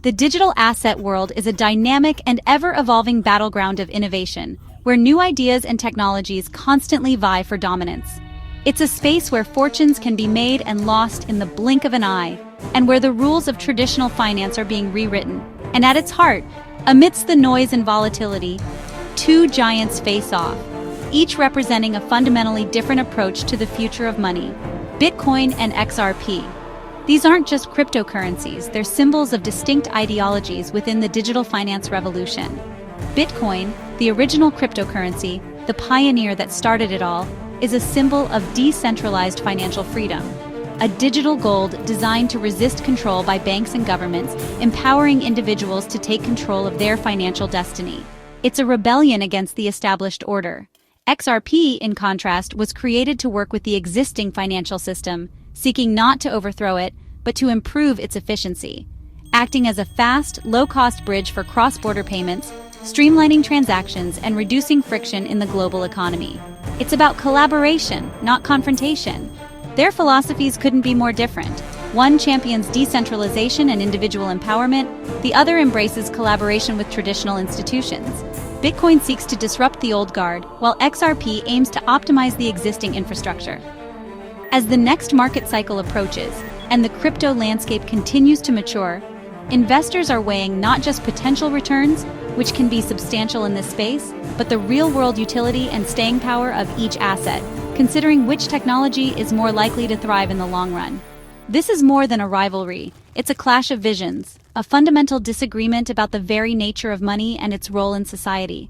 The digital asset world is a dynamic and ever-evolving battleground of innovation, where new ideas and technologies constantly vie for dominance. It's a space where fortunes can be made and lost in the blink of an eye, and where the rules of traditional finance are being rewritten. And at its heart, amidst the noise and volatility, two giants face off, each representing a fundamentally different approach to the future of money: Bitcoin and XRP. These aren't just cryptocurrencies, they're symbols of distinct ideologies within the digital finance revolution. Bitcoin, the original cryptocurrency, the pioneer that started it all, is a symbol of decentralized financial freedom, a digital gold designed to resist control by banks and governments, empowering individuals to take control of their financial destiny. It's a rebellion against the established order. XRP, in contrast, was created to work with the existing financial system, seeking not to overthrow it, but to improve its efficiency, acting as a fast, low-cost bridge for cross-border payments, streamlining transactions, and reducing friction in the global economy. It's about collaboration, not confrontation. Their philosophies couldn't be more different. One champions decentralization and individual empowerment, the other embraces collaboration with traditional institutions. Bitcoin seeks to disrupt the old guard, while XRP aims to optimize the existing infrastructure. As the next market cycle approaches, and the crypto landscape continues to mature, investors are weighing not just potential returns, which can be substantial in this space, but the real-world utility and staying power of each asset, considering which technology is more likely to thrive in the long run. This is more than a rivalry. It's a clash of visions, a fundamental disagreement about the very nature of money and its role in society.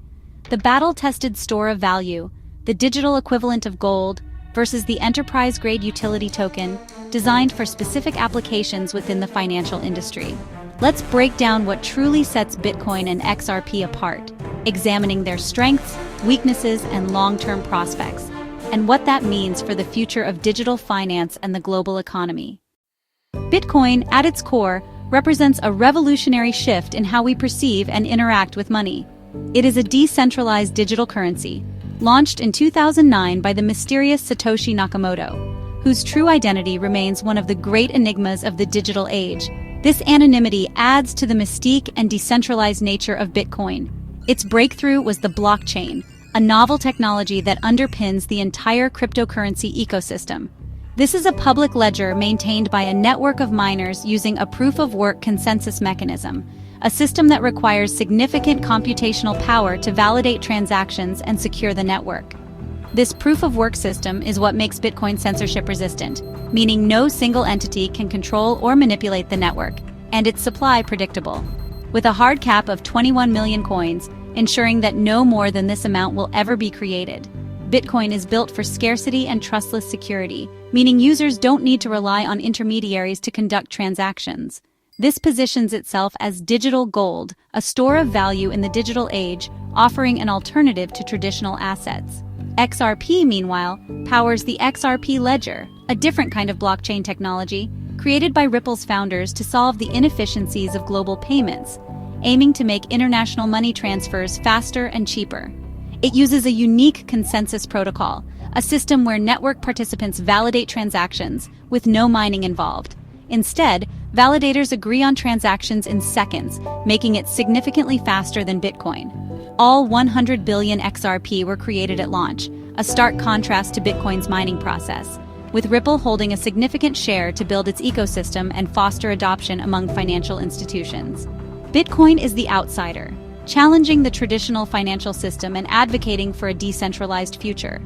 The battle-tested store of value, the digital equivalent of gold, versus the enterprise-grade utility token, designed for specific applications within the financial industry. Let's break down what truly sets Bitcoin and XRP apart, examining their strengths, weaknesses, and long-term prospects, and what that means for the future of digital finance and the global economy. Bitcoin, at its core, represents a revolutionary shift in how we perceive and interact with money. It is a decentralized digital currency, launched in 2009 by the mysterious Satoshi Nakamoto, whose true identity remains one of the great enigmas of the digital age. This anonymity adds to the mystique and decentralized nature of Bitcoin. Its breakthrough was the blockchain, a novel technology that underpins the entire cryptocurrency ecosystem. This is a public ledger maintained by a network of miners using a proof-of-work consensus mechanism, a system that requires significant computational power to validate transactions and secure the network. This proof-of-work system is what makes Bitcoin censorship-resistant, meaning no single entity can control or manipulate the network, and its supply predictable. With a hard cap of 21 million coins, ensuring that no more than this amount will ever be created. Bitcoin is built for scarcity and trustless security, meaning users don't need to rely on intermediaries to conduct transactions. This positions itself as digital gold, a store of value in the digital age, offering an alternative to traditional assets. XRP, meanwhile, powers the XRP ledger, a different kind of blockchain technology, created by Ripple's founders to solve the inefficiencies of global payments, aiming to make international money transfers faster and cheaper. It uses a unique consensus protocol, a system where network participants validate transactions with no mining involved. Instead, validators agree on transactions in seconds, making it significantly faster than Bitcoin. All 100 billion XRP were created at launch, a stark contrast to Bitcoin's mining process, with Ripple holding a significant share to build its ecosystem and foster adoption among financial institutions. Bitcoin is the outsider, challenging the traditional financial system and advocating for a decentralized future.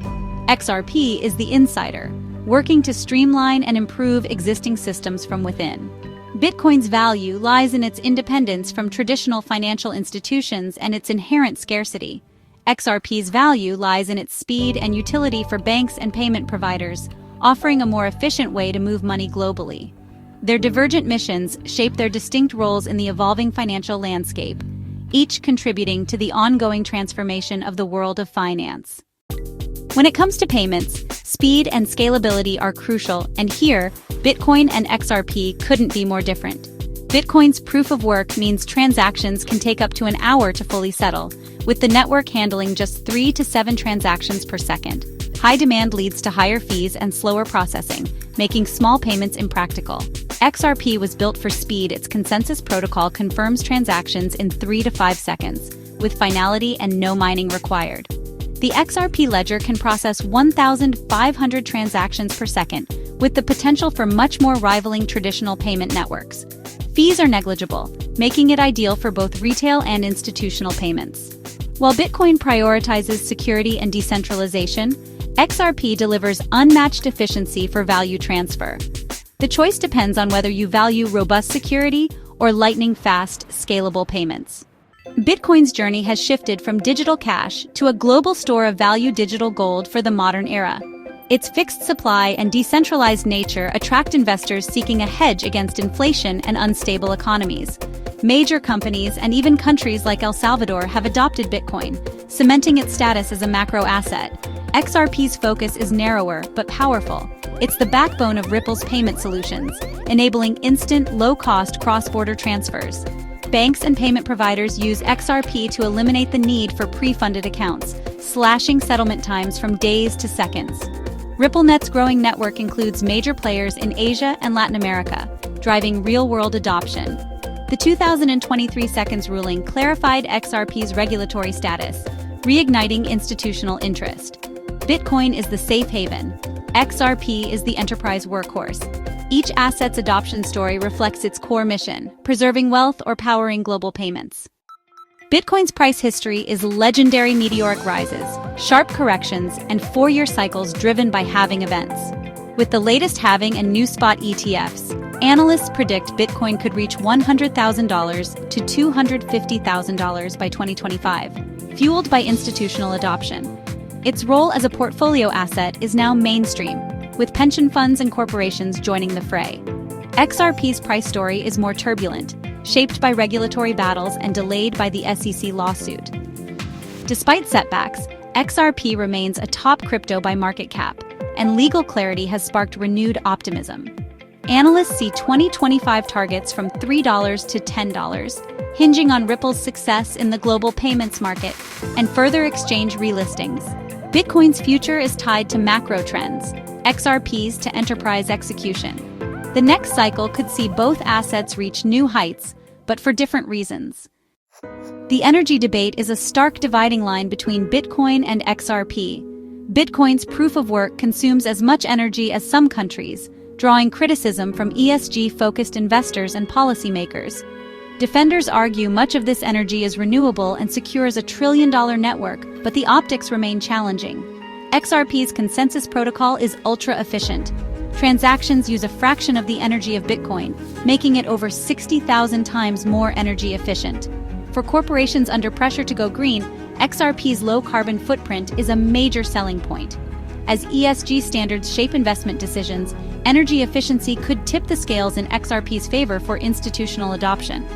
XRP is the insider, working to streamline and improve existing systems from within. Bitcoin's value lies in its independence from traditional financial institutions and its inherent scarcity. XRP's value lies in its speed and utility for banks and payment providers, offering a more efficient way to move money globally. Their divergent missions shape their distinct roles in the evolving financial landscape, each contributing to the ongoing transformation of the world of finance. When it comes to payments, speed and scalability are crucial, and here, Bitcoin and XRP couldn't be more different. Bitcoin's proof of work means transactions can take up to an hour to fully settle, with the network handling just 3 to 7 transactions per second. High demand leads to higher fees and slower processing, making small payments impractical. XRP was built for speed. Its consensus protocol confirms transactions in 3 to 5 seconds, with finality and no mining required. The XRP ledger can process 1,500 transactions per second, with the potential for much more rivaling traditional payment networks. Fees are negligible, making it ideal for both retail and institutional payments. While Bitcoin prioritizes security and decentralization, XRP delivers unmatched efficiency for value transfer. The choice depends on whether you value robust security or lightning-fast, scalable payments. Bitcoin's journey has shifted from digital cash to a global store of value digital gold for the modern era. Its fixed supply and decentralized nature attract investors seeking a hedge against inflation and unstable economies. Major companies and even countries like El Salvador have adopted Bitcoin, cementing its status as a macro asset. XRP's focus is narrower but powerful. It's the backbone of Ripple's payment solutions, enabling instant, low-cost cross-border transfers. Banks and payment providers use XRP to eliminate the need for pre-funded accounts, slashing settlement times from days to seconds. RippleNet's growing network includes major players in Asia and Latin America, driving real-world adoption. The 2023 Seconds ruling clarified XRP's regulatory status, reigniting institutional interest. Bitcoin is the safe haven. XRP is the enterprise workhorse. Each asset's adoption story reflects its core mission, preserving wealth or powering global payments. Bitcoin's price history is legendary: meteoric rises, sharp corrections, and 4-year cycles driven by halving events. With the latest halving and new spot ETFs, analysts predict Bitcoin could reach $100,000 to $250,000 by 2025, fueled by institutional adoption. Its role as a portfolio asset is now mainstream, with pension funds and corporations joining the fray. XRP's price story is more turbulent, shaped by regulatory battles and delayed by the SEC lawsuit. Despite setbacks, XRP remains a top crypto by market cap, and legal clarity has sparked renewed optimism. Analysts see 2025 targets from $3 to $10, hinging on Ripple's success in the global payments market and further exchange relistings. Bitcoin's future is tied to macro trends, XRP's to enterprise execution. The next cycle could see both assets reach new heights, but for different reasons. The energy debate is a stark dividing line between Bitcoin and XRP. Bitcoin's proof of work consumes as much energy as some countries, drawing criticism from ESG-focused investors and policymakers. Defenders argue much of this energy is renewable and secures a trillion-dollar network, but the optics remain challenging. XRP's consensus protocol is ultra-efficient. Transactions use a fraction of the energy of Bitcoin, making it over 60,000 times more energy efficient. For corporations under pressure to go green, XRP's low carbon footprint is a major selling point. As ESG standards shape investment decisions, energy efficiency could tip the scales in XRP's favor for institutional adoption.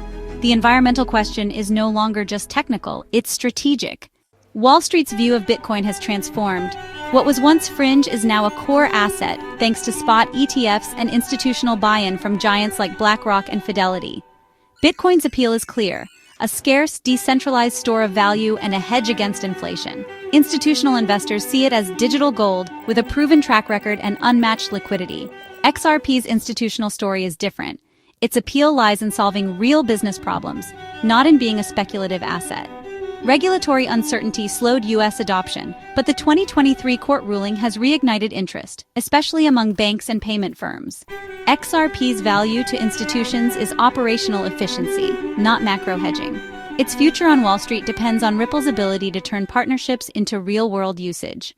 The environmental question is no longer just technical, it's strategic. Wall Street's view of Bitcoin has transformed. What was once fringe is now a core asset, thanks to spot ETFs and institutional buy-in from giants like BlackRock and Fidelity. Bitcoin's appeal is clear: a scarce, decentralized store of value and a hedge against inflation. Institutional investors see it as digital gold with a proven track record and unmatched liquidity. XRP's institutional story is different. Its appeal lies in solving real business problems, not in being a speculative asset. Regulatory uncertainty slowed U.S. adoption, but the 2023 court ruling has reignited interest, especially among banks and payment firms. XRP's value to institutions is operational efficiency, not macro hedging. Its future on Wall Street depends on Ripple's ability to turn partnerships into real-world usage.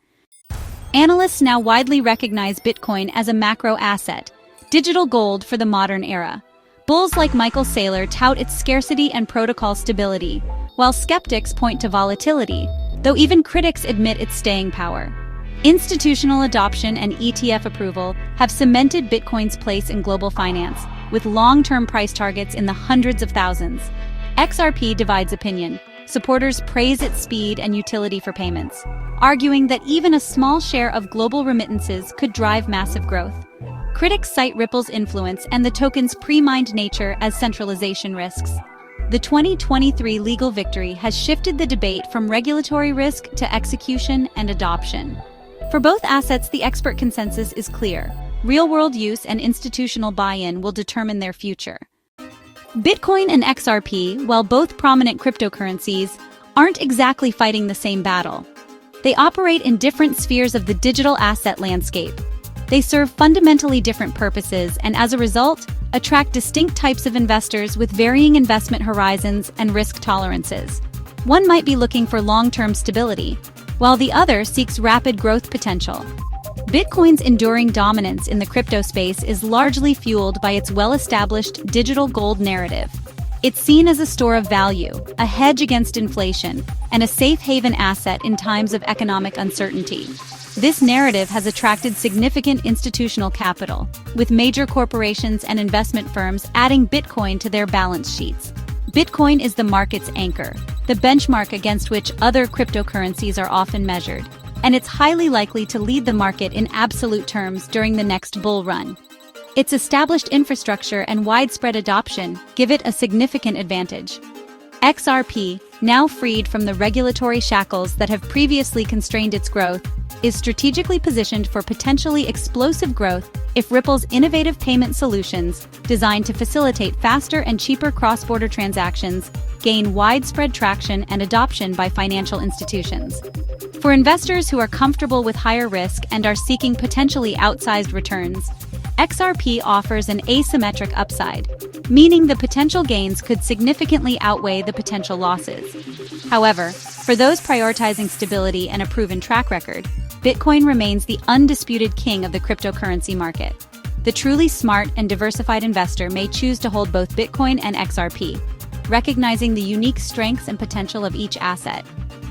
Analysts now widely recognize Bitcoin as a macro asset, digital gold for the modern era. Bulls like Michael Saylor tout its scarcity and protocol stability, while skeptics point to volatility, though even critics admit its staying power. Institutional adoption and ETF approval have cemented Bitcoin's place in global finance, with long-term price targets in the hundreds of thousands. XRP divides opinion. Supporters praise its speed and utility for payments, arguing that even a small share of global remittances could drive massive growth. Critics cite Ripple's influence and the token's pre-mined nature as centralization risks. The 2023 legal victory has shifted the debate from regulatory risk to execution and adoption. For both assets, the expert consensus is clear. Real-world use and institutional buy-in will determine their future. Bitcoin and XRP, while both prominent cryptocurrencies, aren't exactly fighting the same battle. They operate in different spheres of the digital asset landscape. They serve fundamentally different purposes and, as a result, attract distinct types of investors with varying investment horizons and risk tolerances. One might be looking for long-term stability, while the other seeks rapid growth potential. Bitcoin's enduring dominance in the crypto space is largely fueled by its well-established digital gold narrative. It's seen as a store of value, a hedge against inflation, and a safe haven asset in times of economic uncertainty. This narrative has attracted significant institutional capital, with major corporations and investment firms adding Bitcoin to their balance sheets. Bitcoin is the market's anchor, the benchmark against which other cryptocurrencies are often measured, and it's highly likely to lead the market in absolute terms during the next bull run. Its established infrastructure and widespread adoption give it a significant advantage. XRP, now freed from the regulatory shackles that have previously constrained its growth, is strategically positioned for potentially explosive growth if Ripple's innovative payment solutions, designed to facilitate faster and cheaper cross-border transactions, gain widespread traction and adoption by financial institutions. For investors who are comfortable with higher risk and are seeking potentially outsized returns, XRP offers an asymmetric upside, meaning the potential gains could significantly outweigh the potential losses. However, for those prioritizing stability and a proven track record, Bitcoin remains the undisputed king of the cryptocurrency market. The truly smart and diversified investor may choose to hold both Bitcoin and XRP, recognizing the unique strengths and potential of each asset.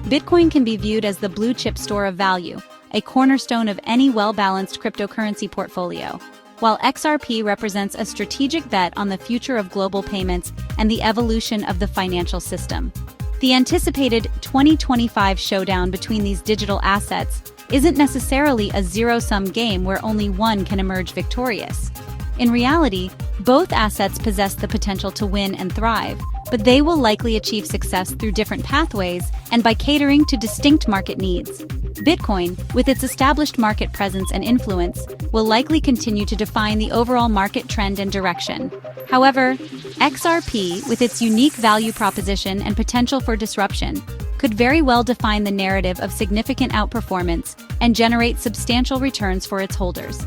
Bitcoin can be viewed as the blue-chip store of value, a cornerstone of any well-balanced cryptocurrency portfolio, while XRP represents a strategic bet on the future of global payments and the evolution of the financial system. The anticipated 2025 showdown between these digital assets isn't necessarily a zero-sum game where only one can emerge victorious. In reality, both assets possess the potential to win and thrive, but they will likely achieve success through different pathways and by catering to distinct market needs. Bitcoin, with its established market presence and influence, will likely continue to define the overall market trend and direction. However, XRP, with its unique value proposition and potential for disruption, could very well define the narrative of significant outperformance and generate substantial returns for its holders.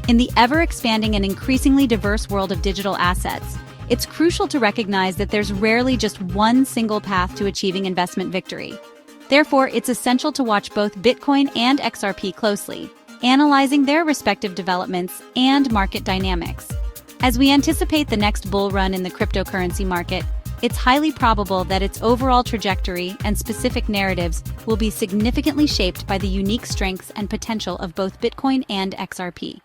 In the ever-expanding and increasingly diverse world of digital assets, it's crucial to recognize that there's rarely just one single path to achieving investment victory. Therefore, it's essential to watch both Bitcoin and XRP closely, analyzing their respective developments and market dynamics. As we anticipate the next bull run in the cryptocurrency market, it's highly probable that its overall trajectory and specific narratives will be significantly shaped by the unique strengths and potential of both Bitcoin and XRP.